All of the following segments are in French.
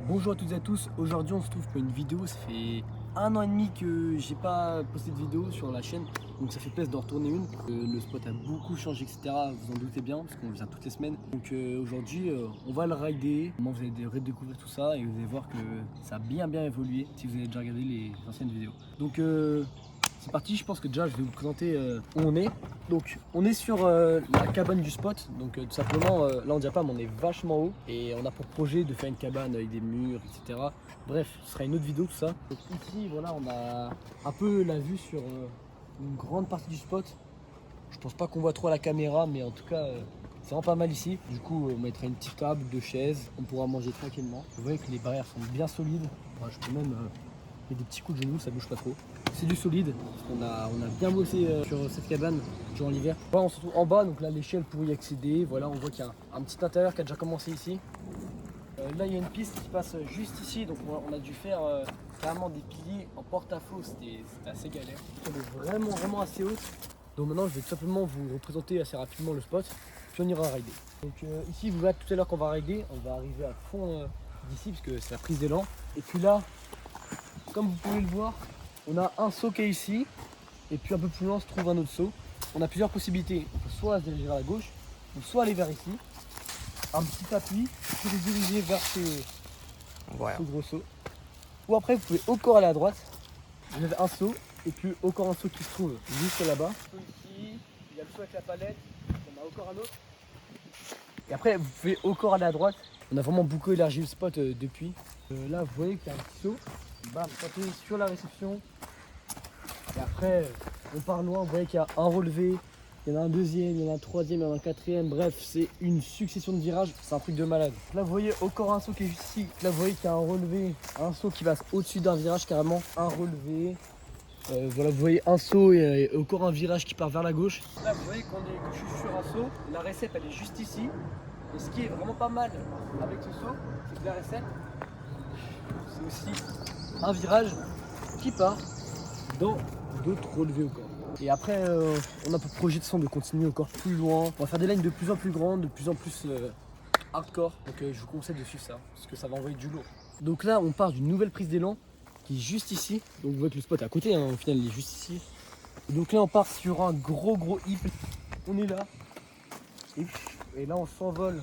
Bonjour à toutes et à tous, aujourd'hui on se trouve pour une vidéo, ça fait 1 an et demi que j'ai pas posté de vidéo sur la chaîne, donc ça fait plaisir d'en retourner une. Le spot a beaucoup changé, etc. Vous en doutez bien, parce qu'on vient toutes les semaines. Donc aujourd'hui on va le rider, vous allez redécouvrir tout ça et vous allez voir que ça a bien évolué si vous avez déjà regardé les anciennes vidéos. Donc c'est parti, je pense que déjà je vais vous présenter où on est. Donc on est sur la cabane du spot, donc tout simplement là en diapason on est vachement haut et on a pour projet de faire une cabane avec des murs, etc. Bref, ce sera une autre vidéo tout ça. Donc ici voilà on a un peu la vue sur une grande partie du spot. Je pense pas qu'on voit trop à la caméra, mais en tout cas c'est vraiment pas mal ici. Du coup on mettra une petite table, 2 chaises, on pourra manger tranquillement. Vous voyez que les barrières sont bien solides. Moi, je peux même et des petits coups de genoux, ça bouge pas trop. C'est du solide, on a bien bossé sur cette cabane durant l'hiver. Voilà, on se trouve en bas, donc là l'échelle pour y accéder. Voilà, on voit qu'il y a un petit intérieur qui a déjà commencé ici. Là il y a une piste qui passe juste ici, donc on a dû faire carrément des piliers en porte-à-faux, c'était assez galère. Elle est vraiment assez haute. Donc maintenant je vais tout simplement vous représenter assez rapidement le spot, puis on ira rider. Donc ici vous voyez tout à l'heure qu'on va rider, on va arriver à fond d'ici parce que c'est la prise d'élan. Et puis là, comme vous pouvez le voir, on a un saut qui est ici, et puis un peu plus loin on se trouve un autre saut. On a plusieurs possibilités, on peut soit se diriger vers la gauche, ou soit aller vers ici. Un petit appui, puis se diriger vers ce gros saut. Ou après vous pouvez encore aller à droite, vous avez un saut, et puis encore un saut qui se trouve juste là-bas. Ici, il y a le saut avec la palette, on a encore un autre. Et après vous pouvez encore aller à droite. On a vraiment beaucoup élargi le spot depuis. Là vous voyez qu'il y a un petit saut. Bam, on est sur la réception. Et après, on part loin. Vous voyez qu'il y a un relevé, il y en a un deuxième, il y en a un troisième, il y en a un quatrième. Bref, c'est une succession de virages. C'est un truc de malade. Là, vous voyez encore un saut qui est juste ici. Là, vous voyez qu'il y a un relevé, un saut qui passe au-dessus d'un virage carrément. Un relevé. Voilà, vous voyez un saut et encore un virage qui part vers la gauche. Là, vous voyez que je suis sur un saut. La récep, elle est juste ici. Et ce qui est vraiment pas mal avec ce saut, c'est que la récep, c'est aussi un virage qui part dans d'autres relevés encore. Et après on a pour projection de continuer encore plus loin. On va faire des lignes de plus en plus grandes, de plus en plus hardcore. Donc je vous conseille de suivre ça, parce que ça va envoyer du lourd. Donc là on part d'une nouvelle prise d'élan qui est juste ici. Donc vous voyez que le spot est à côté, hein, au final il est juste ici. Et donc là on part sur un gros hip. On est là. Et là on s'envole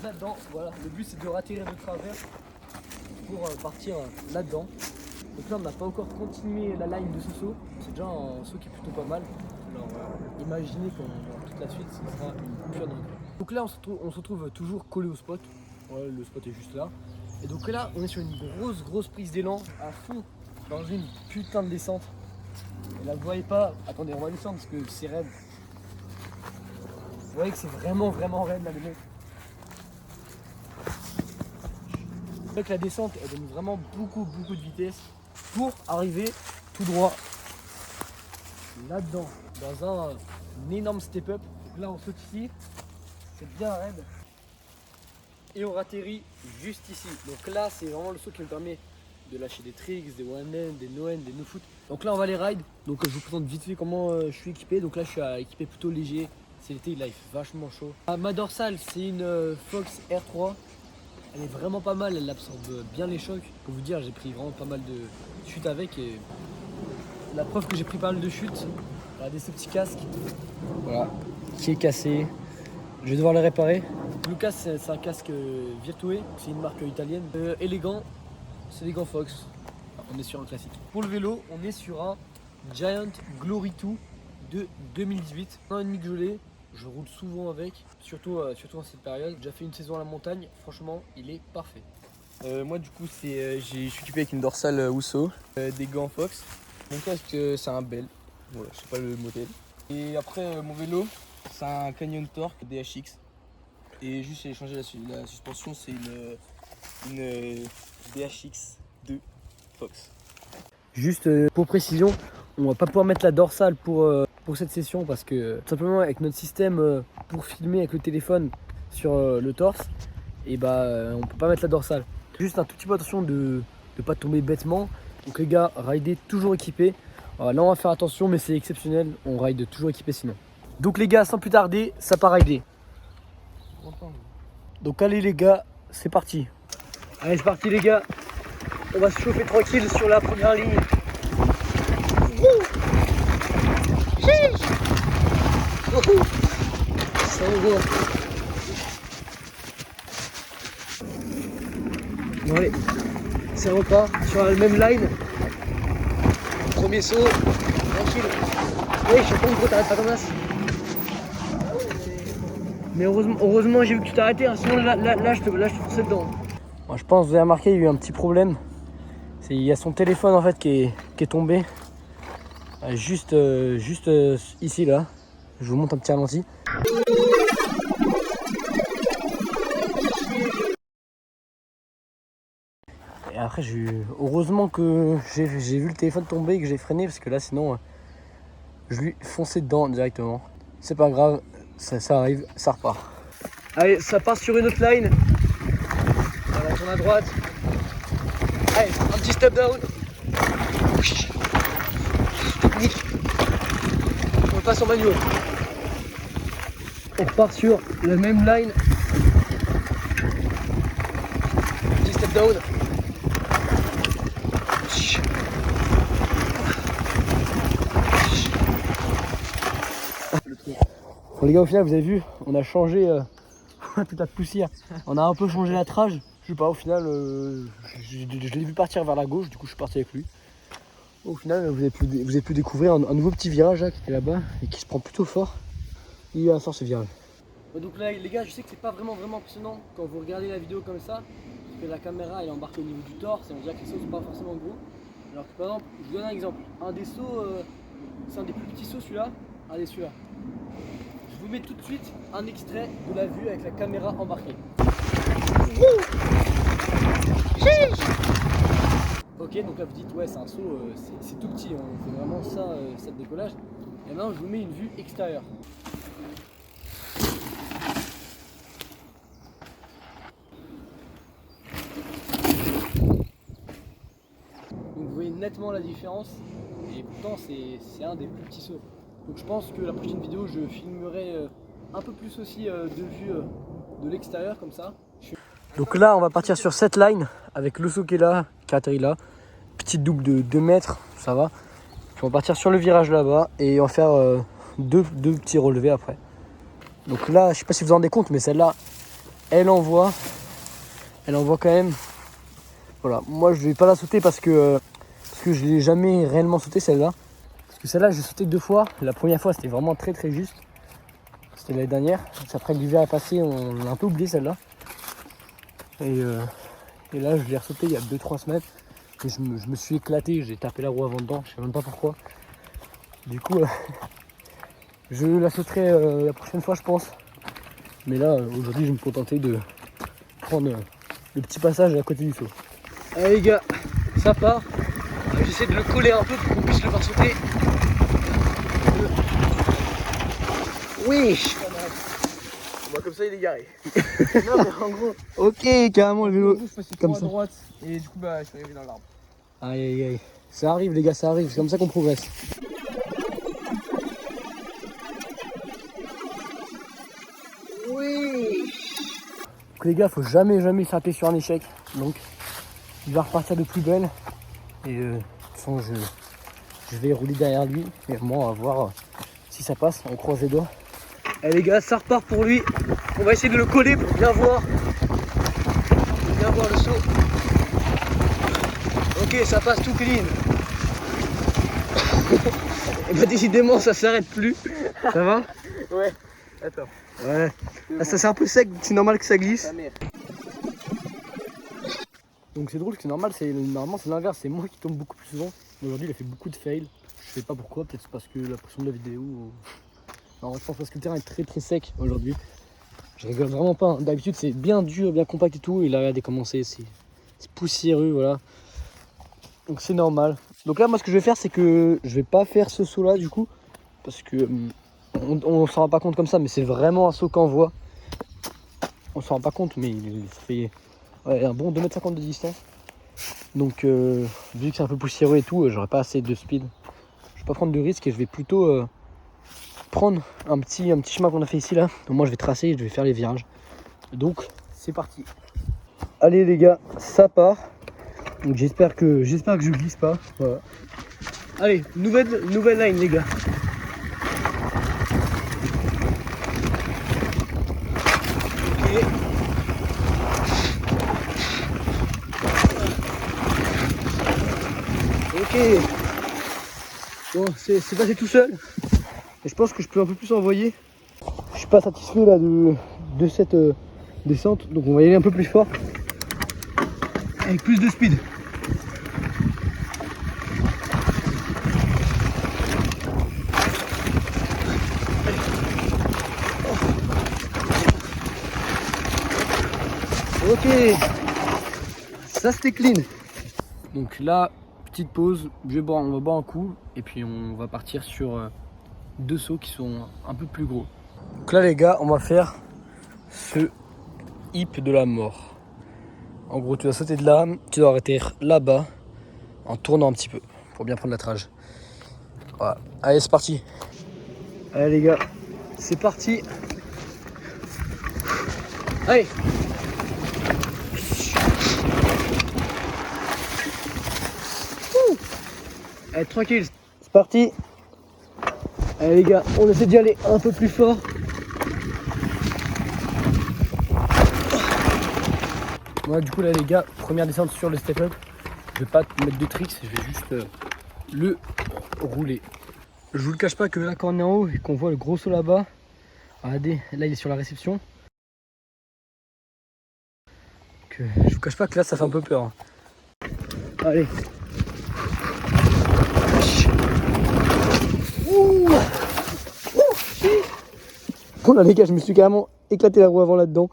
là-dedans. Voilà, le but c'est de ratterrir de travers pour partir là-dedans. Donc là on n'a pas encore continué la ligne de ce saut, c'est déjà un saut qui est plutôt pas mal. Alors imaginez qu'en toute la suite ce sera une pure dinguerie. Donc là on se retrouve toujours collé au spot, voilà, le spot est juste là. Et donc là on est sur une grosse prise d'élan à fond dans une putain de descente. Et là vous voyez pas, attendez on va descendre parce que c'est raide. Vous voyez que c'est vraiment raide là les mecs. Vous voyez que la descente elle donne vraiment beaucoup de vitesse pour arriver tout droit là-dedans, dans un énorme step-up. Là on saute ici, c'est bien raide. Et on atterrit juste ici. Donc là c'est vraiment le saut qui me permet de lâcher des tricks, des one-hand, des no-hand, des no-foot. Donc là on va les ride. Donc je vous présente vite fait comment je suis équipé. Donc là je suis équipé plutôt léger. C'est l'été, il fait vachement chaud. Ma dorsale c'est une Fox R3. Elle est vraiment pas mal, elle absorbe bien les chocs. Pour vous dire, j'ai pris vraiment pas mal de chutes avec et la preuve que j'ai pris pas mal de chutes, regardez ce petit casque, voilà, qui est cassé. Je vais devoir le réparer. Le casque, c'est un casque Virtue, c'est une marque italienne. Élégant, c'est des gants Fox. On est sur un classique. Pour le vélo, on est sur un Giant Glory 2 de 2018. 1 an et demi que je l'ai. Je roule souvent avec, surtout en cette période. J'ai déjà fait une saison à la montagne, franchement, il est parfait. Moi, du coup, je suis équipé avec une dorsale Wusso, des gants Fox. Mon casque, c'est un Bell, voilà, je sais pas le modèle. Et après, mon vélo, c'est un Canyon Torque DHX. Et juste, j'ai changé la suspension, c'est une DHX 2 Fox. Juste pour précision, on va pas pouvoir mettre la dorsale pour cette session parce que tout simplement avec notre système pour filmer avec le téléphone sur le torse, et on peut pas mettre la dorsale. Juste un tout petit peu attention de ne pas tomber bêtement. Donc les gars, ridez toujours équipés. Là on va faire attention mais c'est exceptionnel, on ride toujours équipé sinon. Donc les gars, sans plus tarder, ça part rider. Donc allez les gars, c'est parti. Allez, c'est parti les gars. On va se chauffer tranquille sur la première ligne. Ça envoie. Bon allez, ça repart sur la même line. Premier saut, tranquille. Oui, je sais pas pourquoi t'arrêtes pas comme ça. Mais heureusement j'ai vu que tu t'arrêtais, hein, sinon là je te fonçais dedans. Bon, je pense que vous avez remarqué, il y a eu un petit problème. Il y a son téléphone en fait qui est tombé. Juste ici là. Je vous montre un petit ralenti. Et après heureusement que j'ai vu le téléphone tomber et que j'ai freiné, parce que là sinon je lui fonçais dedans directement. C'est pas grave, ça arrive, ça repart. Allez, ça part sur une autre line. Voilà, tourne à droite. Allez, un petit step down. Technique. On passe en manuel. On repart sur la même line. Petit step down. Bon les gars, au final vous avez vu, on a changé toute la poussière. On a un peu changé la trage. Je sais pas, au final je l'ai vu partir vers la gauche, du coup je suis parti avec lui. Au final vous avez pu découvrir un nouveau petit virage là, qui était là-bas et qui se prend plutôt fort. Il va sort ce virage. Donc là les gars, je sais que c'est pas vraiment impressionnant quand vous regardez la vidéo comme ça, parce que la caméra elle est embarquée au niveau du torse et on dirait que les sauts sont pas forcément gros. Alors que par exemple, je vous donne un exemple, un des sauts, c'est un des plus petits sauts celui-là, allez celui-là. Je vous mets tout de suite un extrait de la vue avec la caméra embarquée. Ok, donc là vous dites ouais c'est un saut, c'est tout petit, hein, on fait vraiment ça, ça de décollage. Et maintenant je vous mets une vue extérieure. Donc vous voyez nettement la différence, et pourtant c'est un des plus petits sauts. Donc je pense que la prochaine vidéo je filmerai un peu plus aussi de vue de l'extérieur comme ça. Donc là on va partir sur cette line avec le saut qui est là, qui atterrit là. Petite double de 2 mètres, ça va. Puis on va partir sur le virage là-bas et en faire deux petits relevés après. Donc là, je sais pas si vous vous rendez compte, mais celle-là, elle envoie quand même. Voilà, moi je vais pas la sauter parce que je l'ai jamais réellement sauté celle-là. Parce que celle-là, j'ai sauté 2 fois. La première fois, c'était vraiment très juste. C'était l'année dernière. Après l'hiver est passé, on l'a un peu oublié celle-là. Et là, je l'ai ressauté il y a 2-3 semaines. Et je me suis éclaté, j'ai tapé la roue avant dedans, je sais même pas pourquoi. Du coup, je la sauterai la prochaine fois, je pense. Mais là, aujourd'hui, je vais me contenter de prendre le petit passage à côté du saut. Allez les gars, ça part. J'essaie de le coller un peu pour qu'on puisse le voir sauter. Oui. Bah comme ça il est garé. Non mais en gros. Ok, carrément le vélo. Comme ça. À droite et du coup bah je suis arrivé dans l'arbre. Aïe aïe aïe. Ça arrive les gars, ça arrive. C'est comme ça qu'on progresse. Oui. Donc les gars, faut jamais s'arrêter sur un échec. Donc il va repartir de plus belle. Et de toute façon je vais rouler derrière lui. Et moi on va voir si ça passe. On croise les doigts. Allez les gars, ça repart pour lui. On va essayer de le coller pour bien voir. Bien voir le saut. Ok, ça passe tout clean. Et bah décidément ça s'arrête plus. Ça va? Ouais. Attends. Ouais. Là, ça c'est un peu sec, c'est normal que ça glisse. Donc c'est drôle, que normalement c'est l'inverse, c'est moi qui tombe beaucoup plus souvent. Aujourd'hui il a fait beaucoup de fails. Je sais pas pourquoi, peut-être parce que la pression de la vidéo. Non, je pense parce que le terrain est très sec aujourd'hui. Je rigole vraiment pas. D'habitude c'est bien dur, bien compact et tout. Et là regardez comment c'est poussiéreux, voilà. Donc c'est normal. Donc là moi ce que je vais faire c'est que je vais pas faire ce saut là du coup. Parce que on s'en rend pas compte comme ça, mais c'est vraiment un saut qu'envoie. On s'en rend pas compte, mais ça fait un bon 2,50 m de distance. Donc vu que c'est un peu poussiéreux et tout, j'aurai pas assez de speed. Je vais pas prendre de risque et je vais plutôt prendre un petit chemin qu'on a fait ici là. Donc moi je vais tracer et je vais faire les virages. Donc c'est parti. Allez les gars, ça part. Donc j'espère que je glisse pas. Voilà. Allez, nouvelle line les gars. Ok. Bon, c'est passé tout seul. Et je pense que je peux un peu plus envoyer. Je suis pas satisfait là de cette descente. Donc on va y aller un peu plus fort. Avec plus de speed. Ok. Ça c'était clean. Donc là, petite pause, on va boire un coup et puis on va partir sur 2 sauts qui sont un peu plus gros. Donc là les gars, on va faire ce hip de la mort. En gros, tu vas sauter de là, tu dois arrêter là-bas en tournant un petit peu pour bien prendre la trage. Voilà. Allez, c'est parti. Allez les gars, c'est parti. Allez. Allez, tranquille, c'est parti. Allez les gars, on essaie d'y aller un peu plus fort. Moi du coup là les gars, première descente sur le step-up. Je vais pas te mettre de tricks, je vais juste le rouler. Je vous le cache pas que là quand on est en haut et qu'on voit le gros saut là-bas, regardez, là il est sur la réception. Je vous cache pas que là ça fait un peu peur. Allez. Bon là les gars, je me suis carrément éclaté la roue avant là-dedans.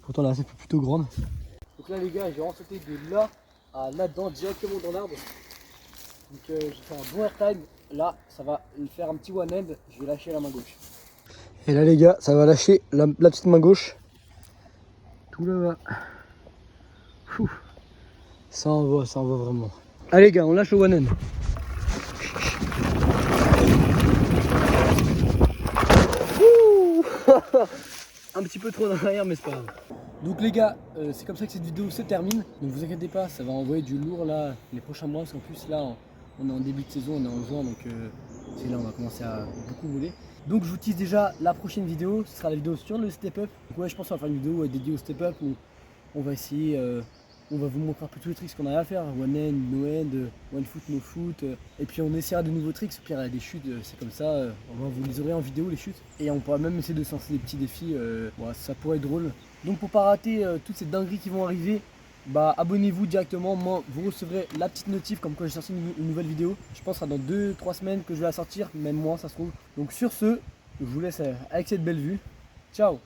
Pourtant là c'est plutôt grande. Donc là les gars, j'ai vraiment sauté de là à là-dedans directement dans l'arbre. Donc j'ai fait un bon airtime. Là ça va faire un petit one end. Je vais lâcher la main gauche. Et là les gars, ça va lâcher la petite main gauche. Tout là-bas. Ça envoie vraiment. Allez les gars, on lâche le one end. Un petit peu trop dans l'arrière mais c'est pas grave. Donc les gars, c'est comme ça que cette vidéo se termine. Donc vous inquiétez pas, ça va envoyer du lourd là les prochains mois. Parce qu'en plus là on est en début de saison, on est en juin. Donc c'est là on va commencer à beaucoup rouler. Donc je vous tease déjà la prochaine vidéo. Ce sera la vidéo sur le step up. Donc ouais, je pense qu'on va faire une vidéo dédiée au step up où on va essayer, on va vous montrer un peu tous les tricks qu'on a à faire. One end, no end, one foot, no foot. Et puis on essaiera de nouveaux tricks. Au pire il y a des chutes, c'est comme ça. Vous les aurez en vidéo les chutes. Et on pourra même essayer de se lancer des petits défis. Ouais, ça pourrait être drôle. Donc pour pas rater toutes ces dingueries qui vont arriver, bah abonnez-vous directement. Moi vous recevrez la petite notif comme quand j'ai sorti une nouvelle vidéo. Je pense que ça sera dans 2-3 semaines que je vais la sortir, même moi ça se trouve. Donc sur ce, je vous laisse avec cette belle vue. Ciao.